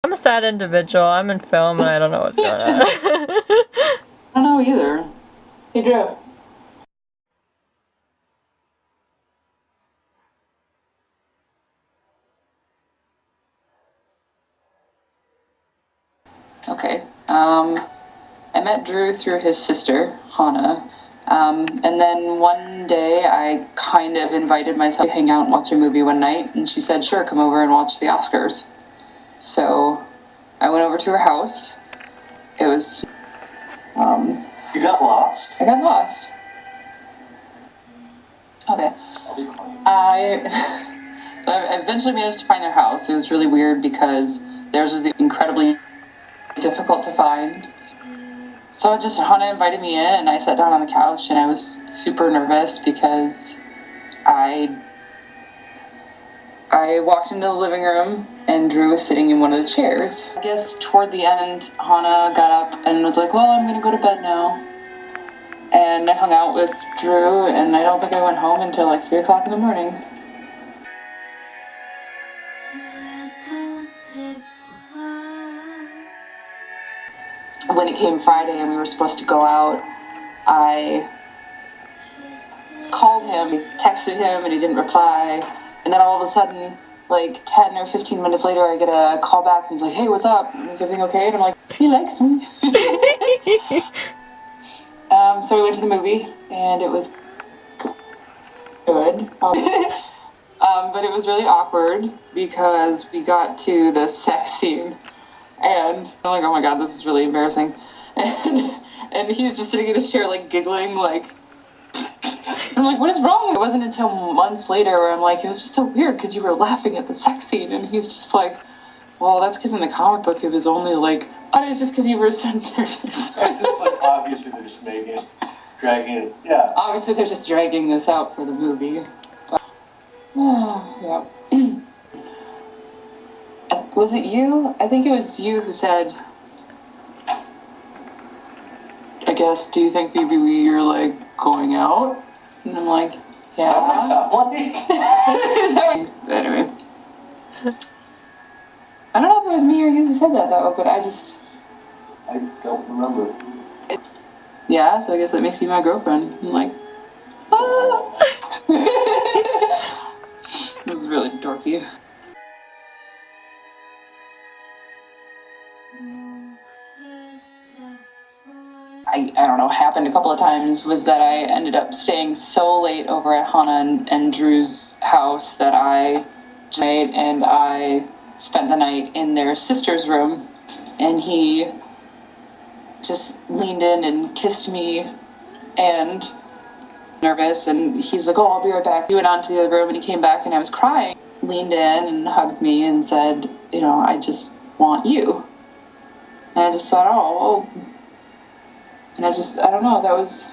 I'm a sad individual. I'm in film and I don't know what's going on. I don't know either. Hey, Drew. Okay. I met Drew through his sister, Hannah. And then one day I kind of invited myself to hang out and watch a movie one night, and she said, sure, come over and watch the Oscars. So I went over to her house. It was, You got lost? I got lost. Okay. I'll be quiet. So I eventually managed to find their house. It was really weird because theirs was incredibly difficult to find. So Hannah invited me in, and I sat down on the couch, and I was super nervous because I walked into the living room, and Drew was sitting in one of the chairs. I guess toward the end, Hannah got up and was like, well, I'm gonna go to bed now. And I hung out with Drew, and I don't think I went home until like 3 o'clock in the morning. When it came Friday and we were supposed to go out, I called him, texted him, and he didn't reply. And then all of a sudden, like 10 or 15 minutes later, I get a call back, and he's like, hey, what's up? Is everything okay? And I'm like, he likes me. So we went to the movie, and it was good. But it was really awkward because we got to the sex scene, and I'm like, oh my god, this is really embarrassing. And he was just sitting in his chair, like, giggling, like, I'm like, what is wrong? It wasn't until months later where I'm like, it was just so weird because you were laughing at the sex scene, and he's just like, well, that's because in the comic book it was only like, oh, it's just because you were so nervous. It's just like, obviously they're just making it, dragging it, yeah. Obviously they're just dragging this out for the movie. But, yeah. Was it you? I think it was you who said, I guess, do you think maybe we're like going out? And I'm like, yeah. Anyway. I don't know if it was me or you who said that though, but I don't remember. Yeah, so I guess that makes you my girlfriend. I'm like, ah. It was really dorky. I don't know, happened a couple of times was that I ended up staying so late over at Hannah and Drew's house that I spent the night in their sister's room, and he just leaned in and kissed me, and nervous, and he's like, oh, I'll be right back. He went on to the other room, and he came back, and I was crying. Leaned in and hugged me and said, you know, I just want you. And I just thought, oh, well. And I don't know, that was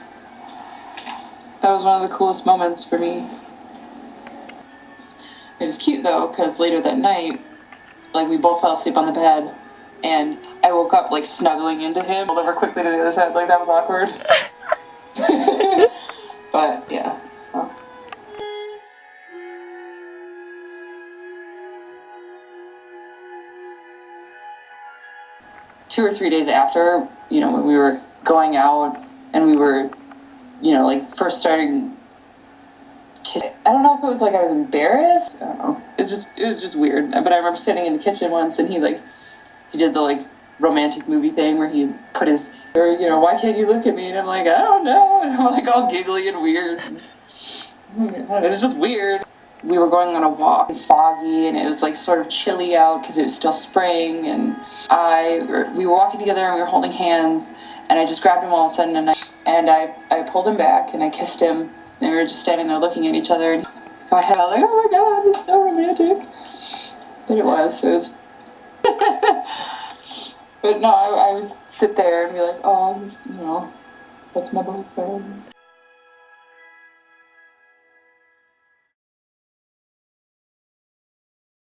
one of the coolest moments for me. It was cute though, because later that night, like, we both fell asleep on the bed, and I woke up like snuggling into him, rolled over quickly to the other side, like that was awkward. But yeah. So. 2 or 3 days after, you know, when we were going out and we were, you know, like first starting kissing. I don't know if it was like I was embarrassed. I don't know. It was just weird. But I remember standing in the kitchen once, and he did the like romantic movie thing where he put his, or, you know, why can't you look at me? And I'm like, I don't know. And I'm like all giggly and weird. It's just weird. We were going on a walk, foggy, and it was like sort of chilly out because it was still spring, and we were walking together and we were holding hands, and I just grabbed him all of a sudden, and I pulled him back and I kissed him, and we were just standing there looking at each other, and I had like, oh my god, it's so romantic. But it was but no, I would sit there and be like, oh, you know, that's my boyfriend.